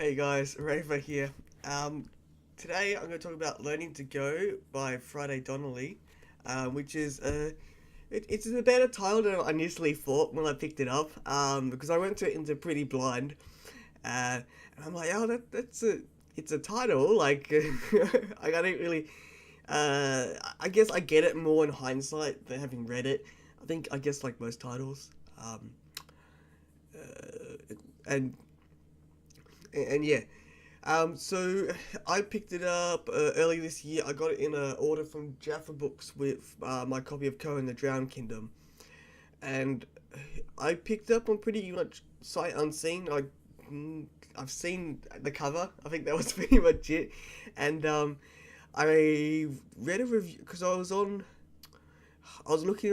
Hey guys, Reyfar here. Um, Today I'm going to talk about Learning to Go by Friday Donnelly, which is it's a better title than I initially thought when I picked it up. Because I went to it into pretty blind, and I'm like, oh, it's a title. Like, I didn't really. I guess I get it more in hindsight than having read it. I guess like most titles. And yeah. So I picked it up early this year. I got it in an order from Jaffa Books with my copy of Ko and the Drowned Kingdom, and I picked it up on pretty much sight unseen. I've seen the cover. I think that was pretty much it, and I read a review because I was looking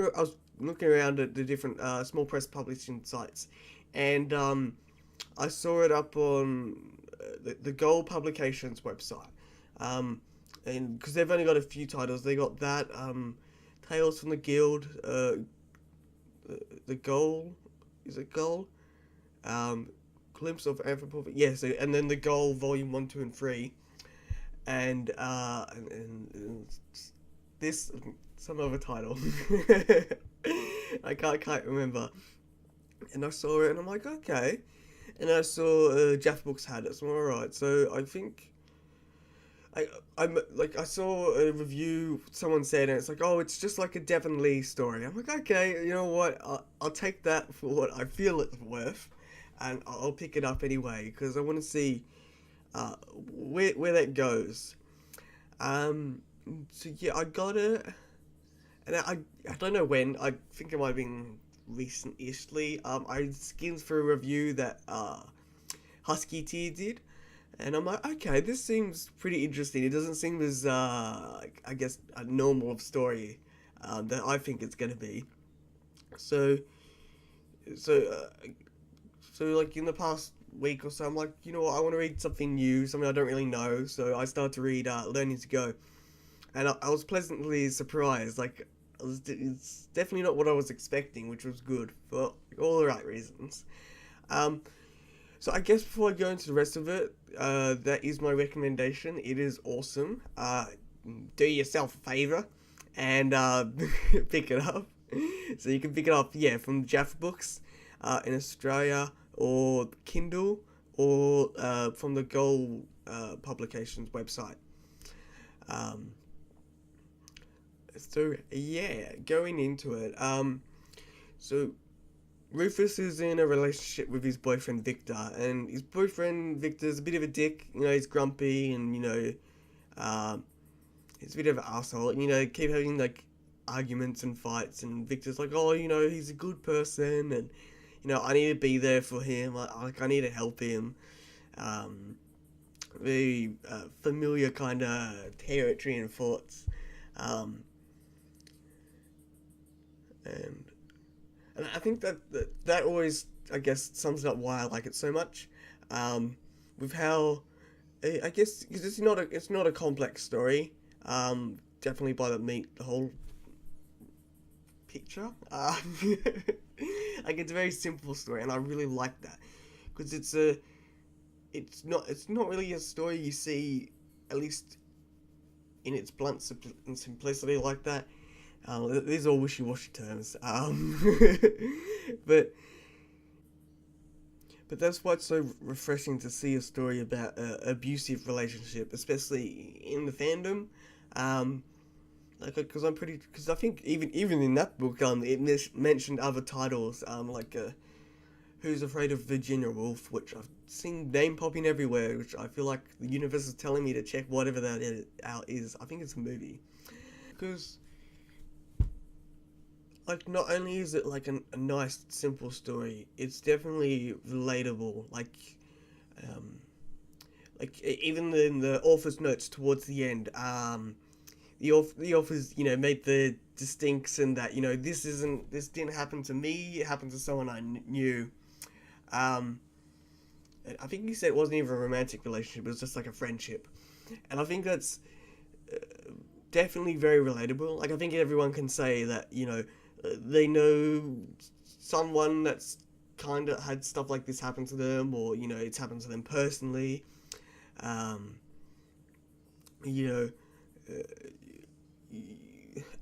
around at the different small press publishing sites, and I saw it up on the Gold Publications website. And because they've only got a few titles, they got that Tales from the Guild, the Goal, is it Goal? Um, Glimpse of Anthropomorphic, yes, and then the Goal Volume 1, 2, and 3, and this some other title. I can't remember. And I saw it, and I'm like, okay. And I saw Jeff Books had it, so I'm alright. So I think I saw a review. Someone said, and it's like, oh, it's just like a Devon Lee story. I'm like, okay, you know what? I'll take that for what I feel it's worth, and I'll pick it up anyway because I want to see where that goes. Um, so yeah, I got it, and I don't know when. I think it might have been recent-ishly. I skimmed through a review that Husky Tier did, and I'm like, okay, this seems pretty interesting. It doesn't seem as I guess a normal story that I think it's gonna be. So so so like in the past week or so, I'm like, you know what, I want to read something new, something I don't really know. So I started to read Learning to Go, and I was pleasantly surprised. Like, it's definitely not what I was expecting, which was good for all the right reasons. Um, so I guess before I go into the rest of it, that is my recommendation. It is awesome. Do yourself a favor and pick it up. So you can pick it up, yeah, from Jaffa Books in Australia, or Kindle, or from the Gold Publications website. Um, so yeah, going into it. So Rufus is in a relationship with his boyfriend Victor, and his boyfriend Victor's a bit of a dick. You know, he's grumpy, and um, he's a bit of an asshole. And keep having like arguments and fights. And Victor's like, oh, he's a good person, and I need to be there for him. I need to help him. Um, Very familiar kind of territory and thoughts. Um, and I think that always, I guess, sums up why I like it so much. Um, with how, I guess, because it's not a complex story. Definitely by the whole picture. Like, it's a very simple story, and I really like that because it's not really a story you see, at least in its blunt simplicity like that. These are all wishy-washy terms. But but that's why it's so refreshing to see a story about an abusive relationship, especially in the fandom. Um, like, because I think even in that book, it mentioned other titles, like Who's Afraid of Virginia Woolf, which I've seen name popping everywhere, which I feel like the universe is telling me to check whatever that out is. I think it's a movie. Because, like, not only is it like a nice, simple story, it's definitely relatable. Um, even in the author's notes towards the end, the authors, made the distinction that, this didn't happen to me, it happened to someone I knew. Um, I think he said it wasn't even a romantic relationship, it was just like a friendship. And I think that's definitely very relatable. Like, I think everyone can say that, they know someone that's kind of had stuff like this happen to them, or it's happened to them personally. You know,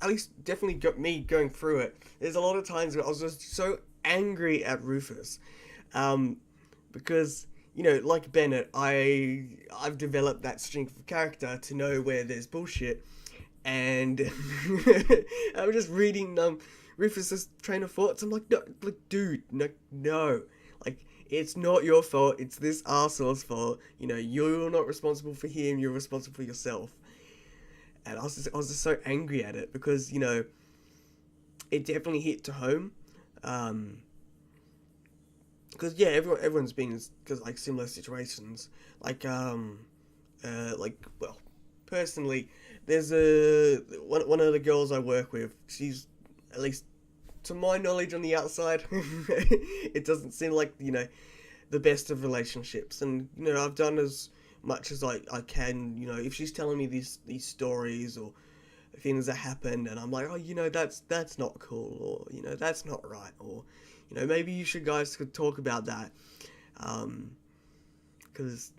at least definitely got me going through it. There's a lot of times where I was just so angry at Rufus, because like Bennett, I've developed that strength of character to know where there's bullshit, and I was just reading Rufus's train of thoughts. I'm like, no, like, dude, no, like, it's not your fault. It's this arsehole's fault. You're not responsible for him. You're responsible for yourself. And I was just so angry at it because it definitely hit to home. Because yeah, everyone's been in like similar situations. Like well, personally, there's one of the girls I work with. She's, at least to my knowledge on the outside, it doesn't seem like the best of relationships. And I've done as much as I can. If she's telling me these stories or things that happened, and I'm like, oh, that's not cool, or that's not right, or maybe you guys could talk about that, because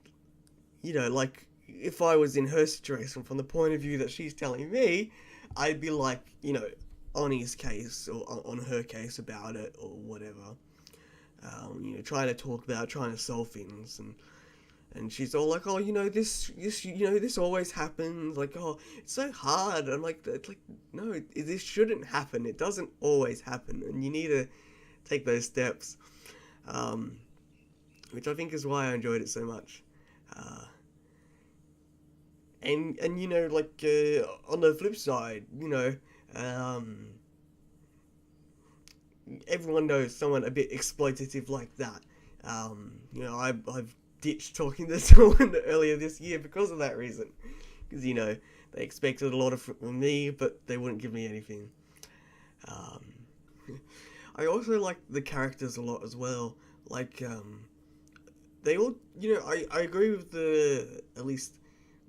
like, if I was in her situation from the point of view that she's telling me, I'd be like, on his case or on her case about it or whatever, trying to talk about, trying to solve things. And she's all like, oh, this always happens. Like, oh, it's so hard. I'm like, no, this shouldn't happen. It doesn't always happen, and you need to take those steps. Which I think is why I enjoyed it so much. And like, on the flip side, everyone knows someone a bit exploitative like that. I've ditched talking to someone earlier this year because of that reason. Because, they expected a lot from me, but they wouldn't give me anything. I also like the characters a lot as well. Like, they all, I agree with at least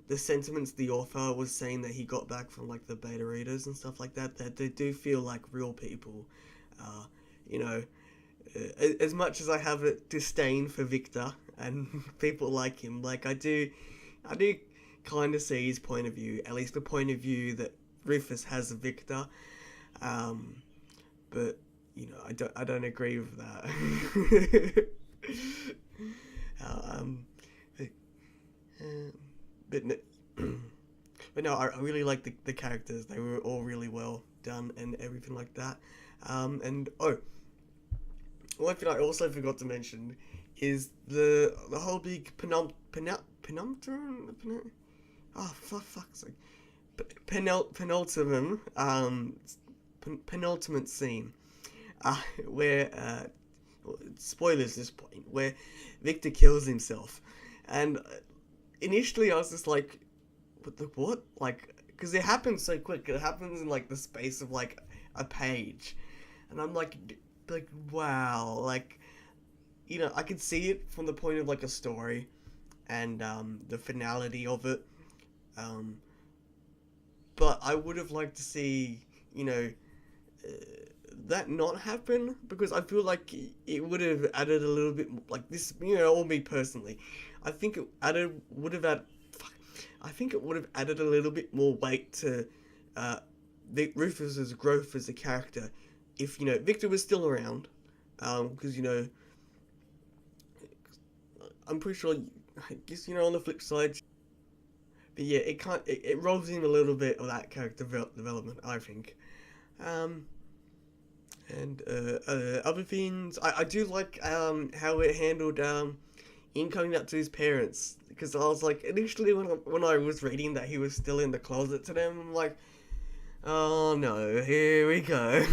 the sentiments the author was saying that he got back from, like, the beta readers and stuff like that they do feel like real people. As much as I have a disdain for Victor and people like him, like, I do kind of see his point of view, at least the point of view that Rufus has of Victor, but I don't agree with that. But no, I really like the characters. They were all really well done and everything like that. And one thing I also forgot to mention is the whole big penultimate penultimate scene, where spoilers this point, where Victor kills himself. And initially I was just like, what? Like, because it happens so quick. It happens in like the space of like a page, and I'm like, wow, like, I could see it from the point of like a story, and the finality of it, but I would have liked to see that not happen, because I feel like it would have added a little bit like this, or me personally, I think it would have added a little bit more weight to Rufus's growth as a character if Victor was still around, because I'm pretty sure, I guess, on the flip side, but yeah, it robs him a little bit of that character development, I think. And other things, I do like how it handled him coming up to his parents, because I was like, initially when I was reading that he was still in the closet to them, I'm like, oh no, here we go.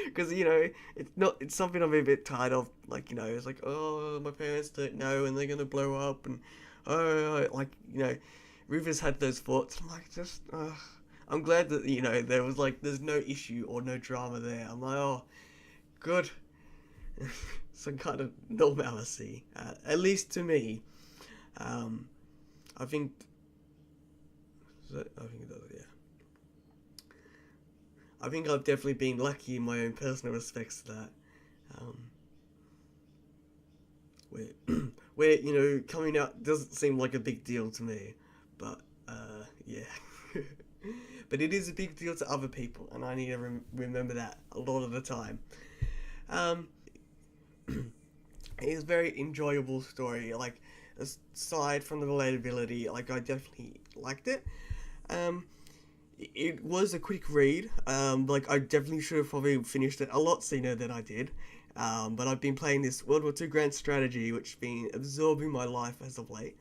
Because it's something I'm a bit tired of. Like, it's like, oh, my parents don't know and they're gonna blow up, and like, Rufus had those thoughts. I'm like, just I'm glad that there was like, there's no issue or no drama there. I'm like, oh, good. Some kind of normalcy, at least to me. I think it does, yeah. I think I've definitely been lucky in my own personal respects to that. where where coming out doesn't seem like a big deal to me, but yeah. But it is a big deal to other people, and I need to remember that a lot of the time. It is a very enjoyable story. Like, aside from the relatability, like, I definitely liked it. It was a quick read. Like, I definitely should have probably finished it a lot sooner than I did. But I've been playing this World War II Grand Strategy, which has been absorbing my life as of late.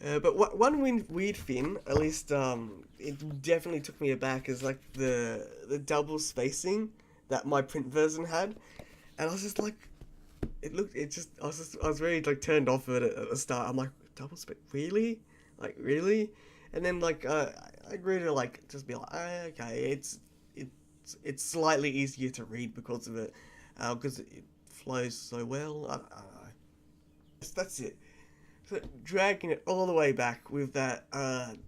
But one weird thing, at least, it definitely took me aback, is like the double spacing that my print version had, and I was just like, I was very like turned off of it at the start. I'm like, double space, really, like really, and then like I agreed to like just be like, okay, it's slightly easier to read because of it, because it flows so well. I don't know. That's it. So dragging it all the way back with that,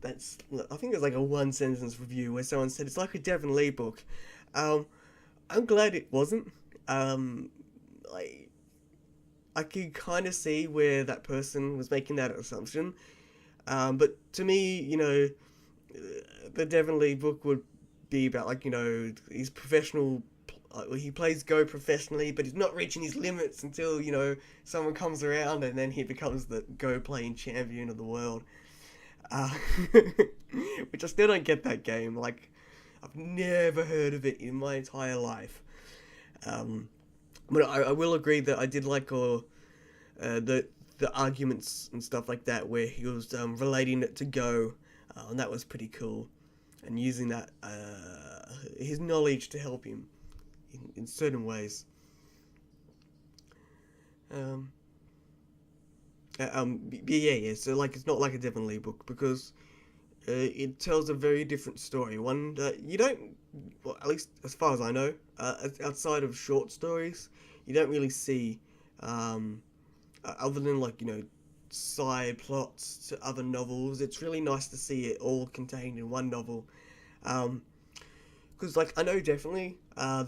that's, I think it was like a one sentence review where someone said it's like a Devon Lee book. I'm glad it wasn't. Like, I could kind of see where that person was making that assumption. But to me, the Devon Lee book would be about, like, he's professional. He plays Go professionally, but he's not reaching his limits until, someone comes around, and then he becomes the Go playing champion of the world. Which I still don't get that game. Like, I've never heard of it in my entire life. But I will agree that I did like the arguments and stuff like that, where he was relating it to Go, and that was pretty cool. And using that, his knowledge to help him in certain ways. Yeah. So, like, it's not like a Devon Lee book, because it tells a very different story. One that you don't, well, at least as far as I know, outside of short stories, you don't really see, other than, like, side plots to other novels. It's really nice to see it all contained in one novel. Because, like, I know definitely I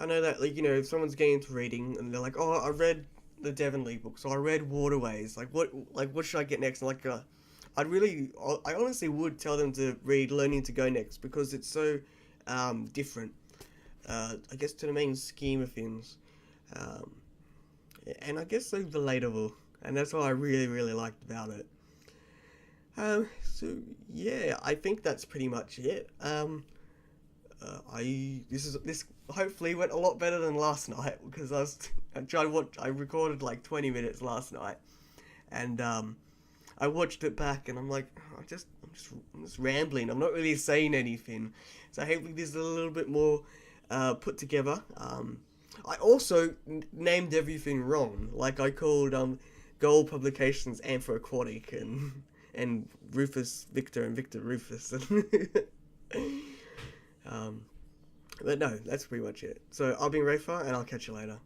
know that, like, if someone's getting into reading and they're like, oh, I read the Devon Lee book, so I read Waterways. Like, what should I get next? And, like, I honestly would tell them to read Learning to Go next, because it's so different, I guess, to the main scheme of things. And I guess so relatable, and that's what I really, really liked about it. So yeah, I think that's pretty much it. This hopefully went a lot better than last night, because I recorded like 20 minutes last night, and I watched it back, and I'm like, I'm just rambling. I'm not really saying anything, so hopefully this is a little bit more put together. I also named everything wrong. Like, I called Gold Publications Aquatic, and Rufus Victor and Victor Rufus. But no, that's pretty much it. So I've been Reyfar, and I'll catch you later.